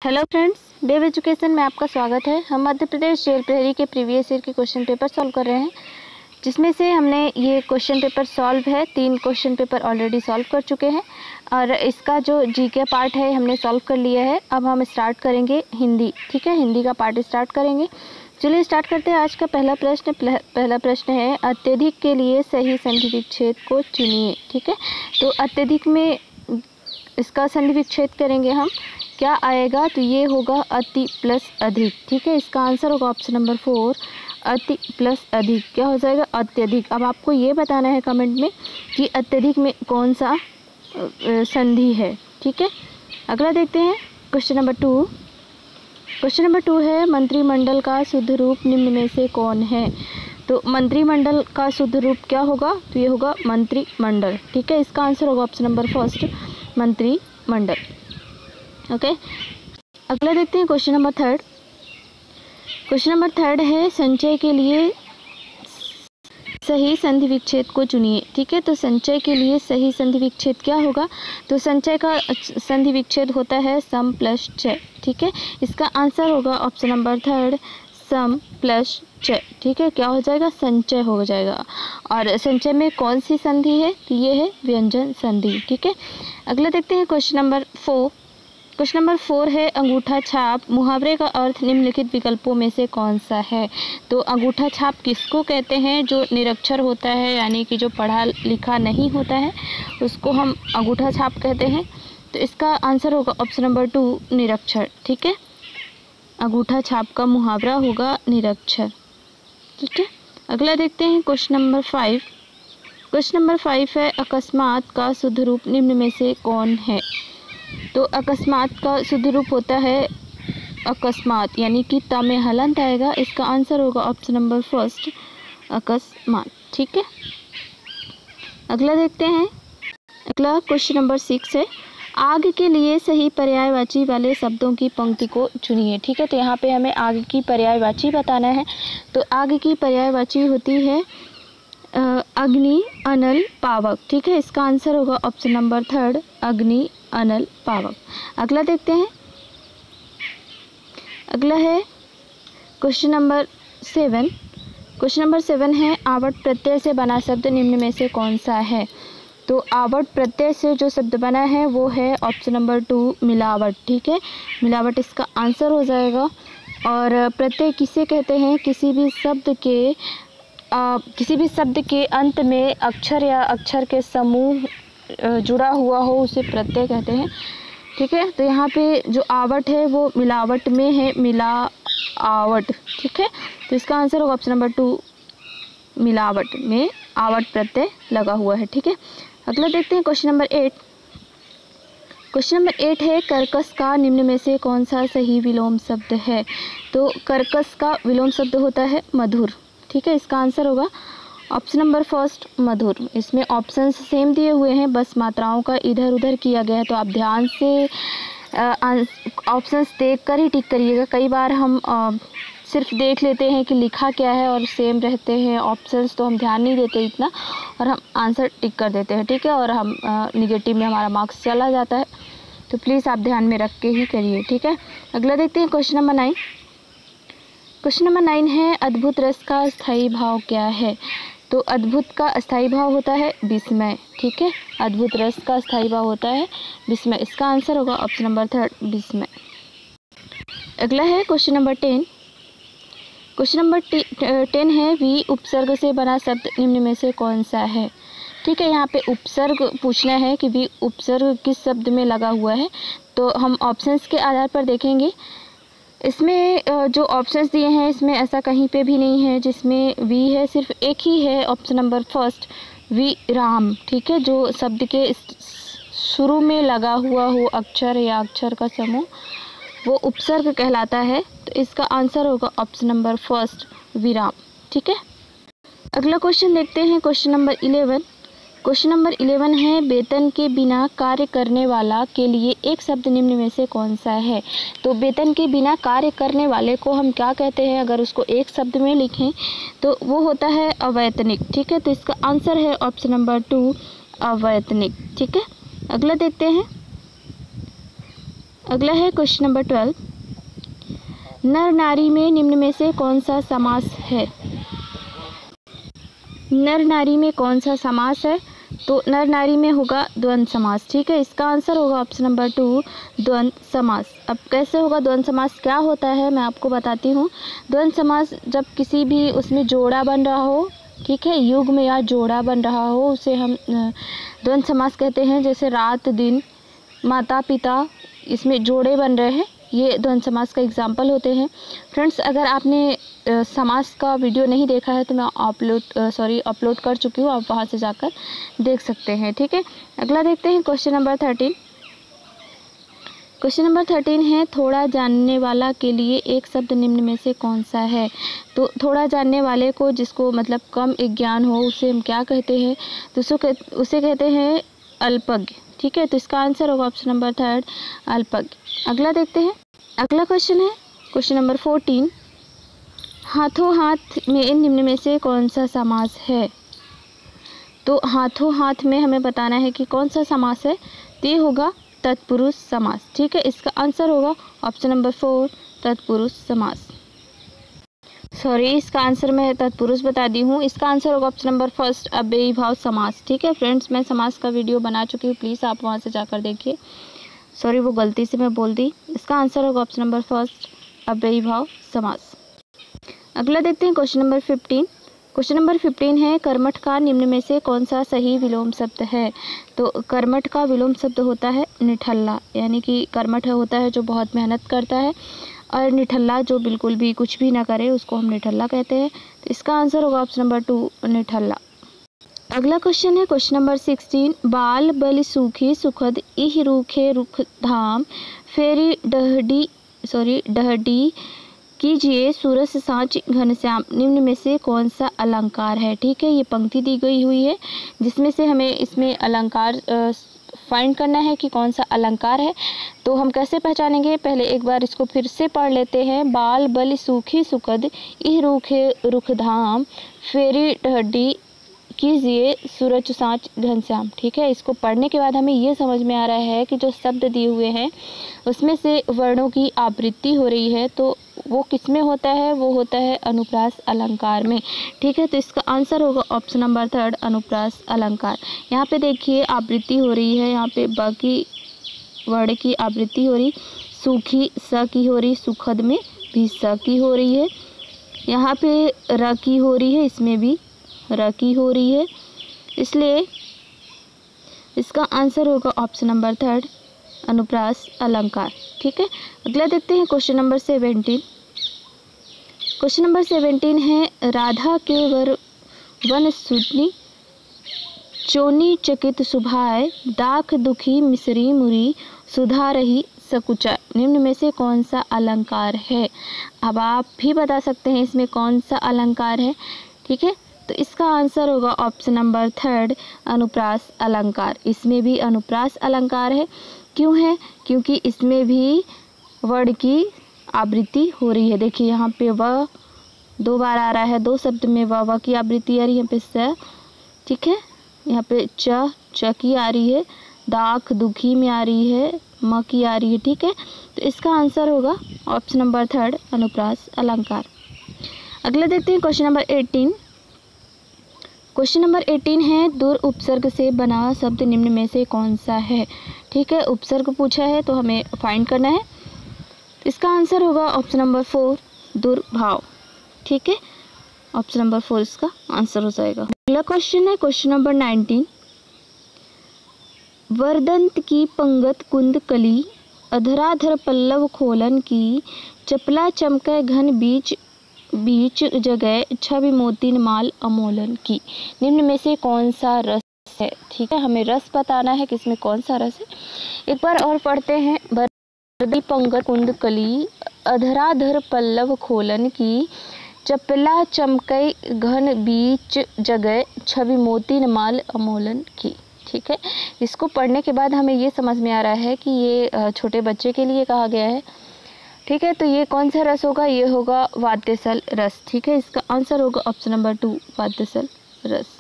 Hello friends, wave education में आपका स्वागत है। हम मध्य प्रदेश जेल प्रहरी के प्रीवियस ईयर के क्वेश्चन पेपर सॉल्व कर रहे हैं, जिसमें से हमने ये क्वेश्चन पेपर सॉल्व है। 3 क्वेश्चन पेपर ऑलरेडी सॉल्व कर चुके हैं और इसका जो जीके पार्ट है हमने सॉल्व कर लिया है। अब हम स्टार्ट करेंगे हिंदी। ठीक है, हिंदी का पार्ट स्टार्ट करेंगे। चलिए स्टार्ट करते हैं। आज का पहला प्रश्न है अत्यधिक के लिए सही संधि विच्छेद को चुनिए। ठीक है, तो अत्यधिक में इसका संधि विच्छेद करेंगे हम, क्या आएगा? तो ये होगा अति प्लस अधिक। ठीक है, इसका आंसर होगा ऑप्शन नंबर 4 अति प्लस अधिक। क्या हो जाएगा? अत्यधिक। अब आपको ये बताना है कमेंट में कि अत्यधिक में कौन सा संधि है। ठीक है, अगला देखते हैं क्वेश्चन नंबर 2। क्वेश्चन नंबर 2 है मंत्रिमंडल का शुद्ध रूप निम्न में से कौन है? तो मंत्रिमंडल का शुद्ध रूप क्या होगा? तो ये होगा मंत्रिमंडल। ठीक है, इसका आंसर होगा ऑप्शन नंबर 1 मंत्रिमंडल। ओके, अगला देखते हैं क्वेश्चन नंबर 3। क्वेश्चन नंबर 3 है संचय के लिए सही संधि विच्छेद को चुनिए। ठीक है, तो संचय के लिए सही संधि विच्छेद क्या होगा? तो संचय का संधि विच्छेद होता है सम प्लस चय। ठीक है, इसका आंसर होगा ऑप्शन नंबर 3 सम प्लस चय। ठीक है, क्या हो जाएगा? संचय हो जाएगा। और संचय में कौन सी संधि है? तो ये है व्यंजन संधि। ठीक है, अगला देखते हैं क्वेश्चन नंबर 4। क्वेश्चन नंबर 4 है अंगूठा छाप मुहावरे का अर्थ निम्नलिखित विकल्पों में से कौन सा है? तो अंगूठा छाप किसको कहते हैं? जो निरक्षर होता है, यानी कि जो पढ़ा लिखा नहीं होता है, उसको हम अंगूठा छाप कहते हैं। तो इसका आंसर होगा ऑप्शन नंबर 2 निरक्षर। ठीक है, अंगूठा छाप का मुहावरा होगा निरक्षर। ठीक है, अगला देखते हैं क्वेश्चन नंबर 5। क्वेश्चन नंबर 5 है अकस्मात का शुद्ध रूप निम्न में से कौन है? तो अकस्मात का शुद्ध रूप होता है अकस्मात, यानी कि त में हलंत आएगा। इसका आंसर होगा ऑप्शन नंबर 1 अकस्मात। ठीक है, अगला देखते हैं। अगला क्वेश्चन नंबर 6 है आग के लिए सही पर्यायवाची वाले शब्दों की पंक्ति को चुनिए। ठीक है, तो यहाँ पे हमें आग की पर्यायवाची बताना है। तो आग की पर्यायवाची होती है अग्नि अनल पावक। ठीक है, इसका आंसर होगा ऑप्शन नंबर 3 अग्नि अनल पावक। अगला देखते हैं। अगला है क्वेश्चन नंबर 7। क्वेश्चन नंबर 7 है आवट प्रत्यय से बना शब्द निम्न में से कौन सा है? तो आवट प्रत्यय से जो शब्द बना है वो है ऑप्शन नंबर 2 मिलावट। ठीक है, मिलावट इसका आंसर हो जाएगा। और प्रत्यय किसे कहते हैं? किसी भी शब्द के अंत में अक्षर या अक्षर के समूह जुड़ा हुआ हो उसे प्रत्यय कहते हैं। ठीक है, तो यहाँ पे जो आवट है वो मिलावट में है, मिलावट। ठीक है, तो इसका आंसर होगा ऑप्शन नंबर 2 मिलावट में आवट प्रत्यय लगा हुआ है। ठीक है, अगला देखते हैं क्वेश्चन नंबर 8। क्वेश्चन नंबर 8 है कर्कश का निम्न में से कौन सा सही विलोम शब्द है? तो कर्कश का विलोम शब्द होता है मधुर। ठीक है, इसका आंसर होगा ऑप्शन नंबर 1 मधुर। इसमें ऑप्शंस सेम दिए हुए हैं, बस मात्राओं का इधर उधर किया गया है, तो आप ध्यान से ऑप्शंस देख कर ही टिक करिएगा। कई बार हम सिर्फ देख लेते हैं कि लिखा क्या है और सेम रहते हैं ऑप्शंस, तो हम ध्यान नहीं देते इतना और हम आंसर टिक कर देते हैं। ठीक है, और हम निगेटिव में हमारा मार्क्स चला जाता है, तो प्लीज़ आप ध्यान में रख के ही करिए। ठीक है, अगला देखते हैं क्वेश्चन नंबर 9। क्वेश्चन नंबर 9 है अद्भुत रस का स्थायी भाव क्या है? तो अद्भुत का स्थायी भाव होता है विस्मय। ठीक है, अद्भुत रस का स्थायी भाव होता है विस्मय। इसका आंसर होगा ऑप्शन नंबर 3 विस्मय। अगला है क्वेश्चन नंबर 10। क्वेश्चन नंबर 10 है वी उपसर्ग से बना शब्द निम्न में से कौन सा है? ठीक है, यहाँ पे उपसर्ग पूछना है कि वी उपसर्ग किस शब्द में लगा हुआ है। तो हम ऑप्शंस के आधार पर देखेंगे। इसमें जो ऑप्शंस दिए हैं इसमें ऐसा कहीं पे भी नहीं है जिसमें वी है, सिर्फ एक ही है ऑप्शन नंबर 1 वी राम। ठीक है, जो शब्द के शुरू में लगा हुआ हो अक्षर या अक्षर का समूह वो उपसर्ग कहलाता है। तो इसका आंसर होगा ऑप्शन नंबर 1 विराम। ठीक है, अगला क्वेश्चन देखते हैं क्वेश्चन नंबर 11। क्वेश्चन नंबर 11 है वेतन के बिना कार्य करने वाला के लिए एक शब्द निम्न में से कौन सा है? तो वेतन के बिना कार्य करने वाले को हम क्या कहते हैं? अगर उसको एक शब्द में लिखें तो वो होता है अवैतनिक। ठीक है, तो इसका आंसर है ऑप्शन नंबर 2 अवैतनिक। ठीक है, अगला देखते हैं। अगला है क्वेश्चन नंबर 12, नर नारी में निम्न में से कौन सा समास है? नर नारी में कौन सा समास है? तो नर नारी में होगा द्वंद्व समास। ठीक है, इसका आंसर होगा ऑप्शन नंबर 2 द्वंद्व समास। अब कैसे होगा द्वंद्व समास, क्या होता है मैं आपको बताती हूँ। द्वंद्व समास जब किसी भी उसमें जोड़ा बन रहा हो, ठीक है, युग्म या जोड़ा बन रहा हो, उसे हम द्वंद्व समास कहते हैं। जैसे रात दिन, माता पिता, इसमें जोड़े बन रहे हैं, ये द्वंद्व समास का एग्जाम्पल होते हैं। फ्रेंड्स, अगर आपने समास का वीडियो नहीं देखा है तो मैं अपलोड कर चुकी हूँ, आप वहाँ से जाकर देख सकते हैं। ठीक है, अगला देखते हैं क्वेश्चन नंबर 13। क्वेश्चन नंबर 13 है, थोड़ा जानने वाला के लिए एक शब्द निम्न में से कौन सा है? तो थोड़ा जानने वाले को, जिसको मतलब कम ज्ञान हो, उसे हम क्या कहते हैं? तो उसे कहते हैं अल्पज्ञ। ठीक है, तो इसका आंसर होगा ऑप्शन नंबर 3 अल्पज्ञ। अगला देखते हैं, अगला क्वेश्चन है क्वेश्चन नंबर 14, हाथों हाथ में निम्न में से कौन सा समास है? तो हाथों हाथ में हमें बताना है कि कौन सा समास है, तो ये होगा तत्पुरुष समास। ठीक है, इसका आंसर होगा ऑप्शन नंबर 4 तत्पुरुष समास। इसका आंसर मैं तत्पुरुष बता दी हूँ, इसका आंसर होगा ऑप्शन नंबर 1 अव्ययी भाव समास। ठीक है फ्रेंड्स, मैं समास का वीडियो बना चुकी हूँ, प्लीज़ आप वहाँ से जाकर देखिए। वो गलती से मैं बोल दी। इसका आंसर होगा ऑप्शन नंबर 1 अव्ययी भाव समास। अगला देखते हैं क्वेश्चन नंबर 15। क्वेश्चन नंबर 15 है, कर्मठ का निम्न में से कौन सा सही विलोम शब्द है? तो कर्मठ का विलोम शब्द होता है निठल्ला, यानी कि कर्मठ होता है जो बहुत मेहनत करता है, और निठल्ला जो बिल्कुल भी कुछ भी ना करे, उसको हम निठल्ला कहते हैं। तो इसका आंसर होगा ऑप्शन नंबर 2 निठल्ला। अगला क्वेश्चन है क्वेश्चन नंबर 16, बाल बल सूखी सुखद इह रूखे रुख धाम फेरी डहडी कीजिए सूरज सांच घनश्याम, निम्न में से कौन सा अलंकार है? ठीक है, ये पंक्ति दी गई हुई है, जिसमें से हमें इसमें अलंकार फाइंड करना है कि कौन सा अलंकार है। तो हम कैसे पहचानेंगे, पहले एक बार इसको फिर से पढ़ लेते हैं। बाल बल सूखी सुखद इह रूखे रुख धाम फेरी डहडी कीजिए सूरज सांच घनश्याम। ठीक है, इसको पढ़ने के बाद हमें ये समझ में आ रहा है कि जो शब्द दिए हुए हैं उसमें से वर्णों की आवृत्ति हो रही है, तो वो किस में होता है? वो होता है अनुप्रास अलंकार में। ठीक है, तो इसका आंसर होगा ऑप्शन नंबर 3 अनुप्रास अलंकार। यहाँ पे देखिए आवृत्ति हो रही है, यहाँ पे ब की वर्ण की आवृत्ति हो रही, सूखी स की हो रही, सुखद में भी स की हो रही है, यहाँ पे र की हो रही है, इसमें भी र की हो रही है, इसलिए इसका आंसर होगा ऑप्शन नंबर 3 अनुप्रास अलंकार। ठीक है, अगला देखते हैं क्वेश्चन नंबर 17। क्वेश्चन नंबर 17 है, राधा के वर वन सुनी चोनी चकित सुभाए दाख दुखी मिसरी मुरी सुधा रही सकुचा, निम्न में से कौन सा अलंकार है? अब आप भी बता सकते हैं इसमें कौन सा अलंकार है। ठीक है, तो इसका आंसर होगा ऑप्शन नंबर 3 अनुप्रास अलंकार। इसमें भी अनुप्रास अलंकार है, क्यों है? क्योंकि इसमें भी वर्ण की आवृत्ति हो रही है। देखिए यहाँ पे व 2 बार आ रहा है, 2 शब्द में व की आवृत्ति आ रही है, यहाँ पे स, ठीक है, यहाँ पे च की आ रही है, दाख दुखी में आ रही है, म की आ रही है। ठीक है, तो इसका आंसर होगा ऑप्शन नंबर 3 अनुप्रास अलंकार। अगला देखते हैं क्वेश्चन नंबर 18। क्वेश्चन नंबर 18 है, दूर उपसर्ग से बना शब्द निम्न में से कौन सा है? ठीक है, उपसर्ग पूछा है तो हमें फाइंड करना है। इसका आंसर होगा ऑप्शन नंबर 4 दुर्भाव। ठीक है, ऑप्शन नंबर 4 इसका आंसर हो जाएगा। अगला क्वेश्चन है क्वेश्चन नंबर 19, वरदंत की पंगत कुंद कली अधराधर पल्लव खोलन की चपला चमके घन बीच बीच जगह छवि मोती माल अमोलन की, निम्न में से कौन सा रस है? ठीक है, हमें रस बताना है कि इसमें कौन सा रस है। एक बार और पढ़ते हैं, वरदी पंगत कुंद कली अधराधर पल्लव खोलन की चपला चमकई घन बीच जगह छवि मोती माल अमोलन की। ठीक है, इसको पढ़ने के बाद हमें ये समझ में आ रहा है कि ये छोटे बच्चे के लिए कहा गया है। ठीक है, तो ये कौन सा रस होगा? ये होगा वाद्यसल रस। ठीक है, इसका आंसर होगा ऑप्शन नंबर 2 वाद्यसल रस।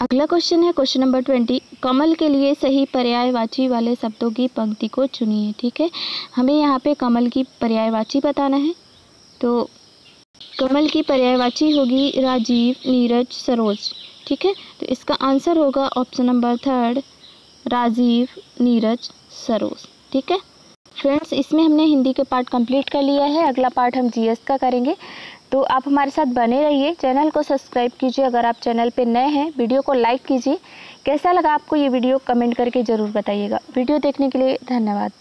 अगला क्वेश्चन है क्वेश्चन नंबर 20, कमल के लिए सही पर्यायवाची वाले शब्दों की पंक्ति को चुनिए। ठीक है, हमें यहाँ पे कमल की पर्यायवाची बताना है। तो कमल की पर्यायवाची होगी राजीव, नीरज, सरोज। ठीक है, तो इसका आंसर होगा ऑप्शन नंबर 3, राजीव, नीरज, सरोज। ठीक है फ्रेंड्स, इसमें हमने हिंदी के पार्ट कंप्लीट कर लिया है। अगला पार्ट हम जीएस का करेंगे, तो आप हमारे साथ बने रहिए। चैनल को सब्सक्राइब कीजिए अगर आप चैनल पे नए हैं। वीडियो को लाइक कीजिए। कैसा लगा आपको ये वीडियो कमेंट करके ज़रूर बताइएगा। वीडियो देखने के लिए धन्यवाद।